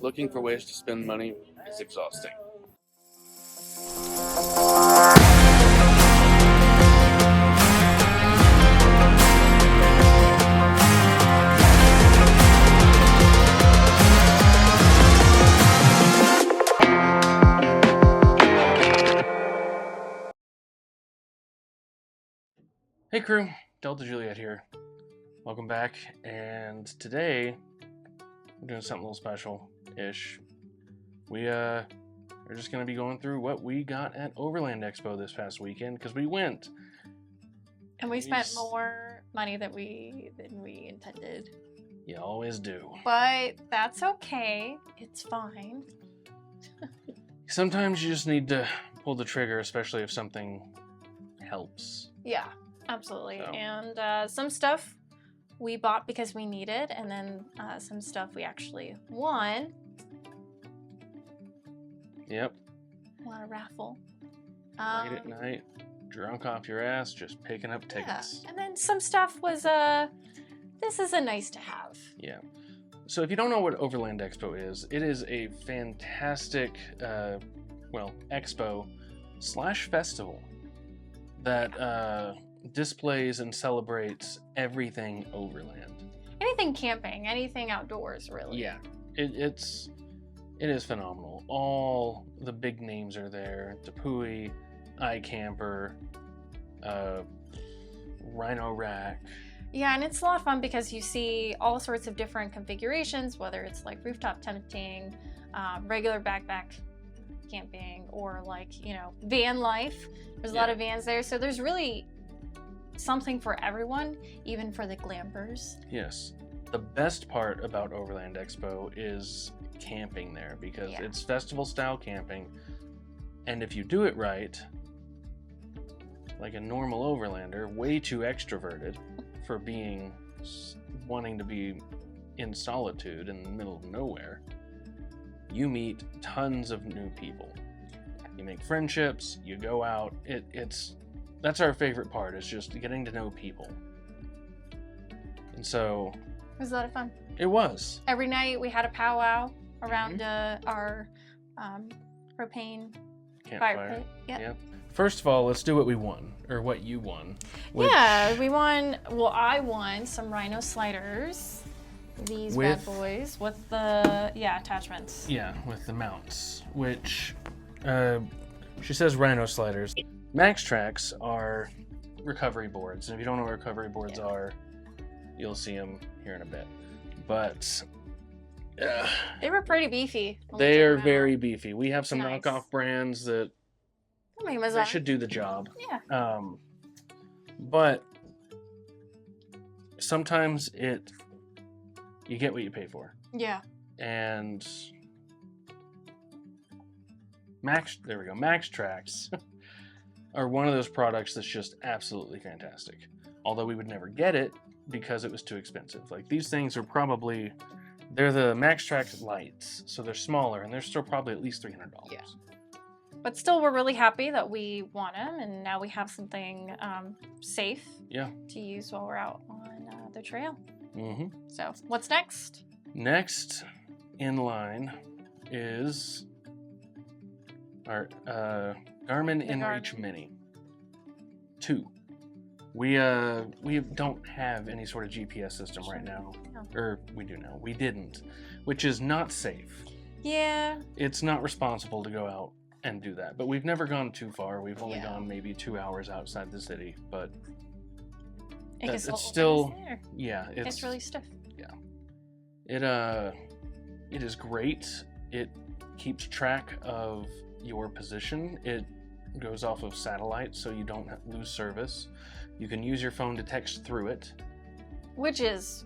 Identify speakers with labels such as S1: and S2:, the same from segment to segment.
S1: looking for ways to spend money is exhausting. Hey crew, Delta+Juliet here. Welcome back, and today we're doing something a little special-ish. We're just going to be going through what we got at Overland Expo this past weekend, because we went.
S2: And we spent more money than we intended.
S1: You always do.
S2: But that's okay. It's fine.
S1: Sometimes you just need to pull the trigger, especially if something helps.
S2: Yeah, absolutely.
S1: So.
S2: And some stuff we bought because we needed, and then some stuff we actually won.
S1: Yep.
S2: Won a raffle.
S1: Late at night, drunk off your ass, just picking up tickets.
S2: Yeah. And then some stuff was this is a nice to have.
S1: Yeah. So if you don't know what Overland Expo is, it is a fantastic, expo / festival that displays and celebrates everything Overland.
S2: Anything camping, anything outdoors, really.
S1: Yeah, it is phenomenal. All the big names are there: Tepui, iCamper, Rhino Rack.
S2: Yeah, and it's a lot of fun because you see all sorts of different configurations, whether it's like rooftop tenting, regular backpack camping, or like, van life. There's a lot of vans there, so there's really something for everyone, even for the glampers.
S1: Yes. The best part about Overland Expo is camping there, because it's festival style camping, and if you do it right, like a normal Overlander, way too extroverted for wanting to be in solitude in the middle of nowhere, you meet tons of new people. You make friendships, you go out. That's our favorite part, is just getting to know people. And so
S2: it was a lot of fun.
S1: It was.
S2: Every night we had a powwow around our propane fire pit. Yep.
S1: Yeah. First of all, let's do what we won, or what you won.
S2: Yeah, we won. Well, I won some Rhino sliders. These bad boys with the attachments.
S1: Yeah, with the mounts, which she says Rhino sliders. Max Tracks are recovery boards, and if you don't know what recovery boards are, you'll see them here in a bit. But
S2: they were pretty beefy.
S1: They are very beefy. We have some knockoff brands that
S2: they
S1: should do the job.
S2: Yeah.
S1: But sometimes you get what you pay for.
S2: Yeah.
S1: And Max Tracks are one of those products that's just absolutely fantastic. Although we would never get it because it was too expensive. Like, these things are they're the Max Tracks lights, so they're smaller, and they're still probably at least $300.
S2: Yeah. But still, we're really happy that we won them, and now we have something safe to use while we're out on the trail.
S1: Mm-hmm.
S2: So, what's next?
S1: Next in line is our Garmin InReach Mini 2. We don't have any sort of GPS system right now.
S2: No.
S1: Or we do now. We didn't, which is not safe.
S2: Yeah.
S1: It's not responsible to go out and do that. But we've never gone too far. We've only gone maybe 2 hours outside the city, but it's still
S2: it's really stiff.
S1: Yeah. It is great. It keeps track of your position. It goes off of satellite, so you don't lose service. You can use your phone to text through it,
S2: which is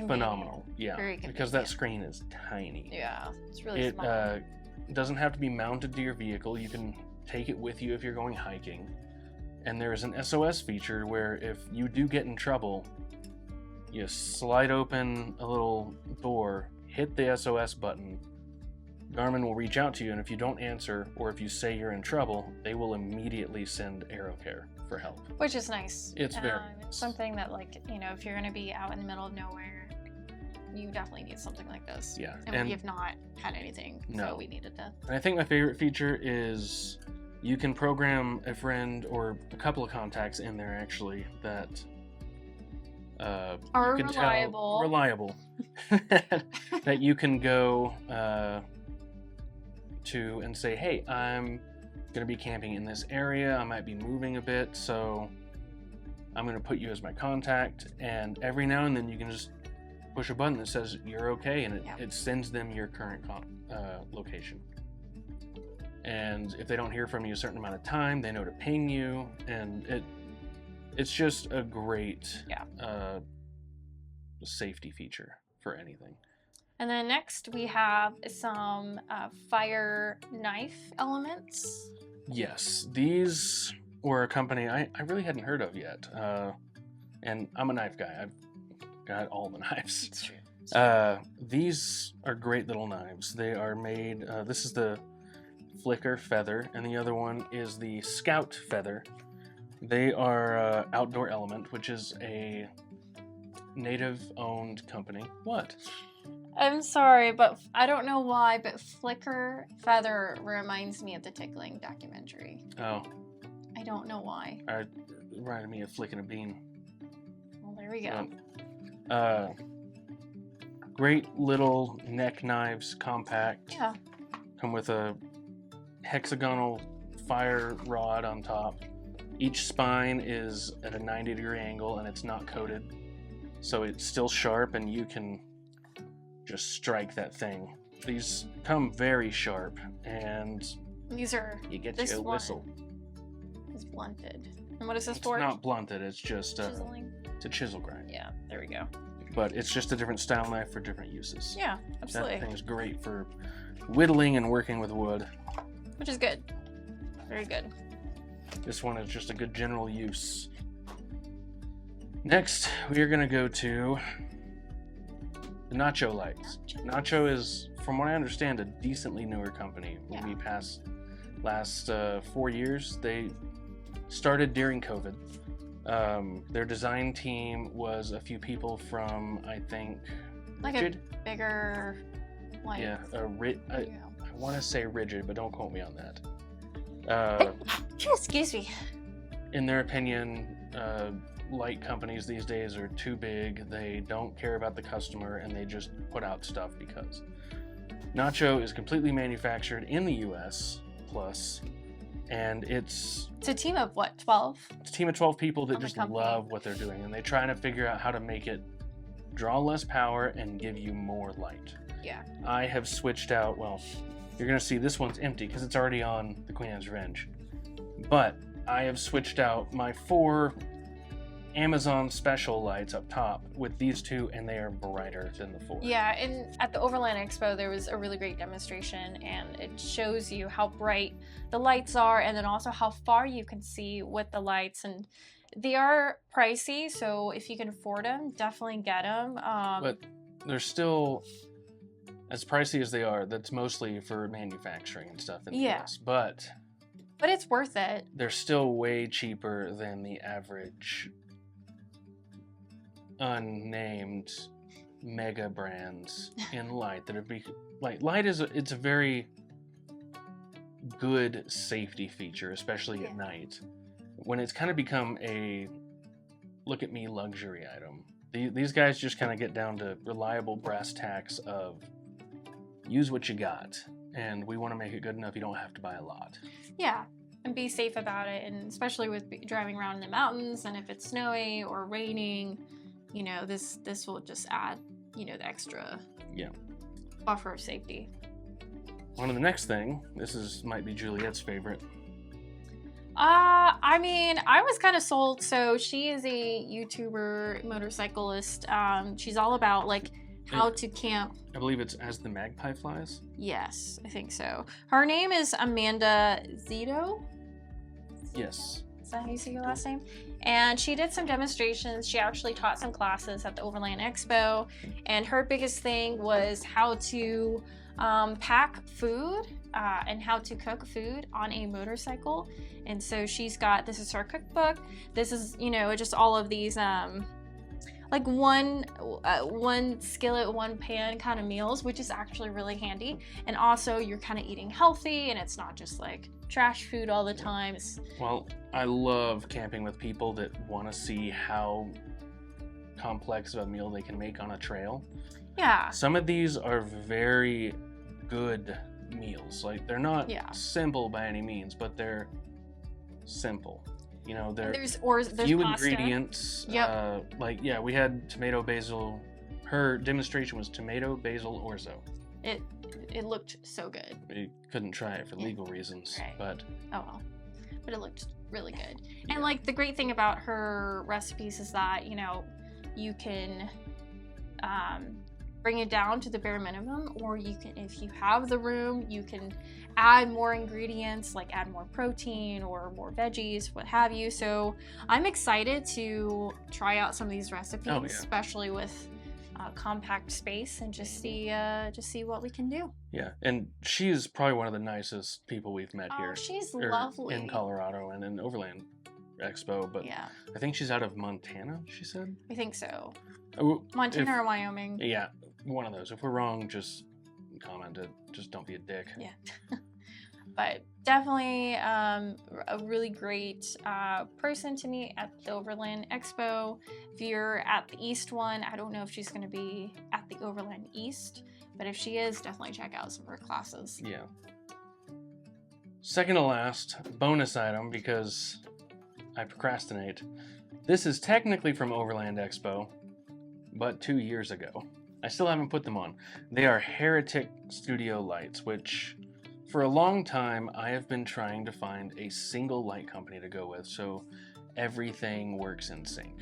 S1: phenomenal. Yeah,
S2: very convenient.
S1: Because that screen is tiny.
S2: Yeah, it's really small.
S1: It doesn't have to be mounted to your vehicle. You can take it with you if you're going hiking. And there is an SOS feature where if you do get in trouble, you slide open a little door, hit the SOS button, Garmin will reach out to you, and if you don't answer, or if you say you're in trouble, they will immediately send AeroCare for help.
S2: Which is nice.
S1: It's very
S2: nice. Something that, like, if you're going to be out in the middle of nowhere, you definitely need something like this.
S1: Yeah.
S2: And we have not had anything, so we needed to.
S1: And I think my favorite feature is you can program a friend or a couple of contacts in there actually that
S2: are
S1: you can
S2: reliable.
S1: that you can go to and say, hey, I'm going to be camping in this area. I might be moving a bit, so I'm going to put you as my contact. And every now and then you can just push a button that says you're okay, and it sends them your current location. And if they don't hear from you a certain amount of time, they know to ping you, and it's just a great safety feature for anything.
S2: And then next we have some fire knife elements.
S1: Yes, these were a company I really hadn't heard of yet. And I'm a knife guy. I've got all the knives.
S2: It's true.
S1: These are great little knives. They are made, this is the Flicker Feather, and the other one is the Scout Feather. They are Outdoor Element, which is a native-owned company. What?
S2: I'm sorry, but I don't know why, but Flicker Feather reminds me of the Tickling documentary.
S1: Oh.
S2: I don't know why.
S1: It reminded me of Flicking a Bean.
S2: Well, there we go.
S1: Great little neck knives, compact.
S2: Yeah.
S1: Come with a hexagonal fire rod on top. Each spine is at a 90-degree angle and it's not coated, so it's still sharp and you can just strike that thing. These come very sharp, and
S2: these are
S1: you get your whistle.
S2: It's blunted. And what is this for?
S1: It's not blunted, it's just
S2: chiseling.
S1: It's a chisel grind.
S2: Yeah, there we go.
S1: But it's just a different style knife for different uses.
S2: Yeah, absolutely.
S1: That thing's great for whittling and working with wood.
S2: Which is good. Very good.
S1: This one is just a good general use. Next, we are going to go to the Nacho lights. Nacho is, from what I understand, a decently newer company.
S2: Yeah.
S1: Maybe past last 4 years. They started during COVID. Their design team was a few people from, I think,
S2: like
S1: Rigid?
S2: A bigger, like
S1: I want to say Rigid, but don't quote me on that.
S2: Excuse me.
S1: In their opinion, light companies these days are too big. They don't care about the customer, and they just put out stuff because. Nacho is completely manufactured in the U.S. plus, and it's
S2: a team of what, 12?
S1: It's a team of 12 people that just love what they're doing, and they're trying to figure out how to make it draw less power and give you more light.
S2: Yeah.
S1: I have switched out, well, you're going to see this one's empty because it's already on the Queen Anne's Revenge. But I have switched out my 4 Amazon special lights up top with these 2, and they are brighter than the 4.
S2: Yeah, and at the Overland Expo there was a really great demonstration, and it shows you how bright the lights are, and then also how far you can see with the lights. And they are pricey, so if you can afford them, definitely get them.
S1: But they're still, as pricey as they are, that's mostly for manufacturing and stuff in the US. But
S2: it's worth it.
S1: They're still way cheaper than the average unnamed mega brands in light that are like light is it's a very good safety feature, especially at night when it's kind of become a look at me luxury item. These guys just kind of get down to reliable brass tacks of use what you got, and we want to make it good enough you don't have to buy a lot.
S2: Yeah, and be safe about it, and especially with driving around in the mountains, and if it's snowy or raining, you know, this will just add, you know, the extra buffer of safety.
S1: On to the next thing. This might be Juliet's favorite.
S2: I mean, I was kind of sold. So she is a YouTuber motorcyclist. She's all about like how to camp.
S1: I believe it's As the Magpie Flies.
S2: Yes, I think so. Her name is Amanda Zito.
S1: Yes.
S2: Is that how you say your last name? And she did some demonstrations. She actually taught some classes at the Overland Expo. And her biggest thing was how to pack food and how to cook food on a motorcycle. And so she's got, this is her cookbook. This is, you know, just all of these like one skillet, one pan kind of meals, which is actually really handy. And also you're kind of eating healthy, and it's not just like trash food all the time.
S1: Well, I love camping with people that want to see how complex of a meal they can make on a trail.
S2: Yeah.
S1: Some of these are very good meals. Like, they're not simple by any means, but they're simple. You know, there's few
S2: pasta.
S1: ingredients.
S2: Yep.
S1: Like, yeah, we had tomato basil. Her demonstration was tomato basil orzo.
S2: It looked so good.
S1: We couldn't try it for legal reasons,
S2: right.
S1: but
S2: oh well. But it looked really good. Yeah. And like the great thing about her recipes is that, you know, you can bring it down to the bare minimum, or you can, if you have the room, you can add more ingredients, like add more protein or more veggies, what have you. So I'm excited to try out some of these recipes, especially with compact space, and just see what we can do.
S1: Yeah, and she's probably one of the nicest people we've met here.
S2: She's lovely.
S1: In Colorado and in Overland Expo, but
S2: yeah,
S1: I think she's out of Montana, she said.
S2: I think so.
S1: Montana
S2: or Wyoming.
S1: Yeah, one of those. If we're wrong, just comment it. Just don't be a dick.
S2: Yeah. But definitely a really great person to meet at the Overland Expo. If you're at the East one, I don't know if she's going to be at the Overland East, but if she is, definitely check out some of her classes.
S1: Yeah. Second to last, bonus item, because I procrastinate. This is technically from Overland Expo, but 2 years ago. I still haven't put them on. They are Heretic Studio lights, which for a long time I have been trying to find a single light company to go with so everything works in sync.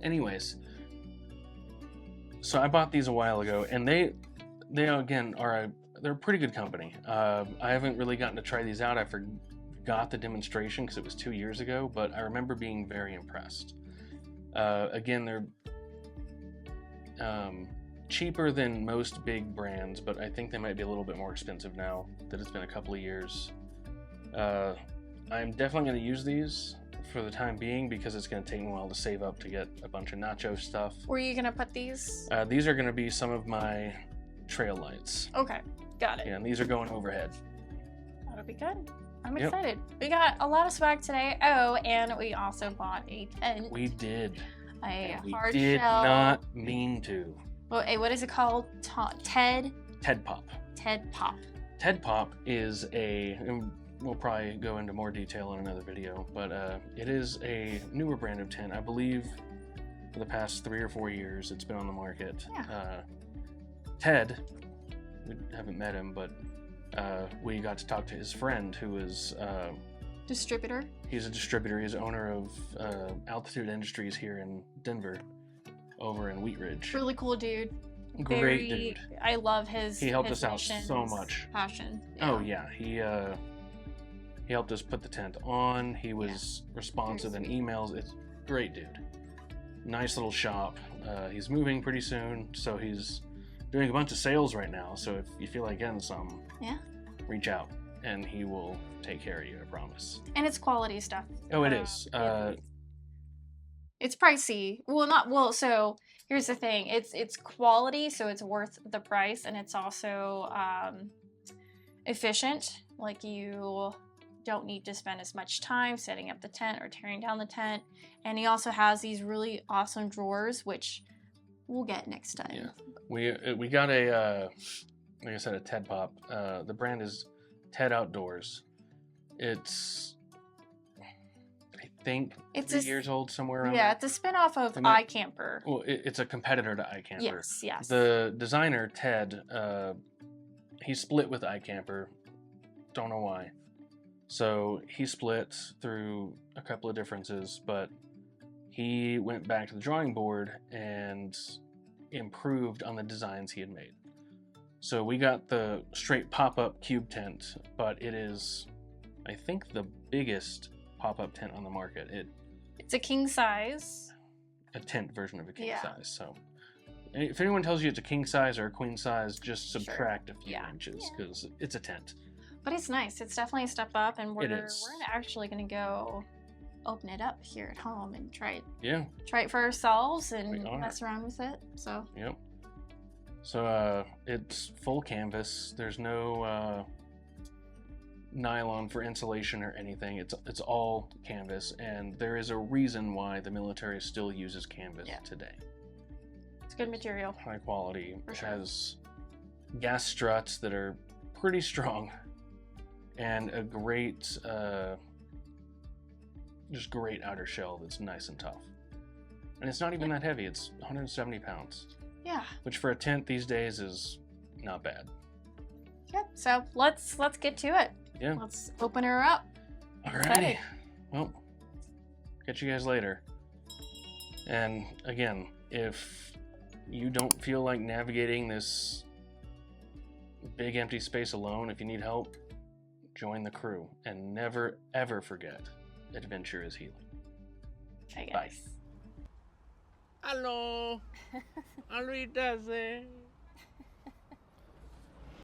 S1: Anyways, so I bought these a while ago, and they again they're a pretty good company. I haven't really gotten to try these out. I forgot the demonstration because it was 2 years ago, but I remember being very impressed. Again, they're cheaper than most big brands, but I think they might be a little bit more expensive now that it's been a couple of years. I'm definitely going to use these for the time being because it's going to take me a while to save up to get a bunch of nacho stuff.
S2: Where are you going to put these?
S1: These are going to be some of my trail lights.
S2: Okay, got it.
S1: Yeah, and these are going overhead.
S2: That'll be good. I'm excited. We got a lot of swag today. Oh, and we also bought a tent.
S1: We did.
S2: We
S1: did not mean to.
S2: Well, what is it called? TED
S1: Pop.
S2: TED Pop.
S1: TED Pop is and we'll probably go into more detail in another video, but it is a newer brand of tent. I believe for the past 3 or 4 years it's been on the market.
S2: Yeah.
S1: Ted, we haven't met him, but we got to talk to his friend who is
S2: distributor.
S1: He's a distributor. He's owner of Altitude Industries here in Denver, over in Wheat Ridge.
S2: Really cool dude.
S1: Great dude.
S2: I love his.
S1: He helped us out so much.
S2: Passion. Yeah.
S1: Oh yeah, he helped us put the tent on. He was responsive in emails. It's great dude. Nice little shop. He's moving pretty soon, so he's doing a bunch of sales right now. So if you feel like getting some, reach out and he will take care of you. I promise.
S2: And it's quality stuff.
S1: Oh, it is.
S2: It's pricey. So here's the thing. It's quality, so it's worth the price, and it's also efficient. Like, you don't need to spend as much time setting up the tent or tearing down the tent. And he also has these really awesome drawers, which we'll get next time.
S1: Yeah, we got a like I said, a TED Pop. The brand is TED Outdoors. It's, I think,
S2: it's
S1: 3 years old, somewhere around.
S2: Yeah, it's a spinoff of iCamper.
S1: Well, it's a competitor to iCamper.
S2: Yes.
S1: The designer, Ted, he split with iCamper. Don't know why. So he split through a couple of differences, but he went back to the drawing board and improved on the designs he had made. So we got the straight pop-up cube tent, but it is, I think, the biggest pop-up tent on the market.
S2: It's a king size.
S1: A tent version of a king size. So if anyone tells you it's a king size or a queen size, just subtract a few inches, because it's a tent.
S2: But it's nice. It's definitely a step up, and we're actually going to go open it up here at home and try it for ourselves and mess around with it. So
S1: yep. So it's full canvas. There's no nylon for insulation or anything. It's all canvas, and there is a reason why the military still uses canvas today.
S2: It's good material.
S1: High quality.
S2: For
S1: It
S2: sure.
S1: has gas struts that are pretty strong, and a great, just great outer shell that's nice and tough. And it's not even that heavy. It's 170 pounds.
S2: Yeah.
S1: Which for a tent these days is not bad.
S2: Yep. So let's get to it.
S1: Yeah.
S2: Let's open her up.
S1: Alrighty. Well, catch you guys later. And again, if you don't feel like navigating this big empty space alone, if you need help, join the crew. And never, ever forget, adventure is healing.
S2: I guess.
S1: Bye.
S3: Hello. How do you do it?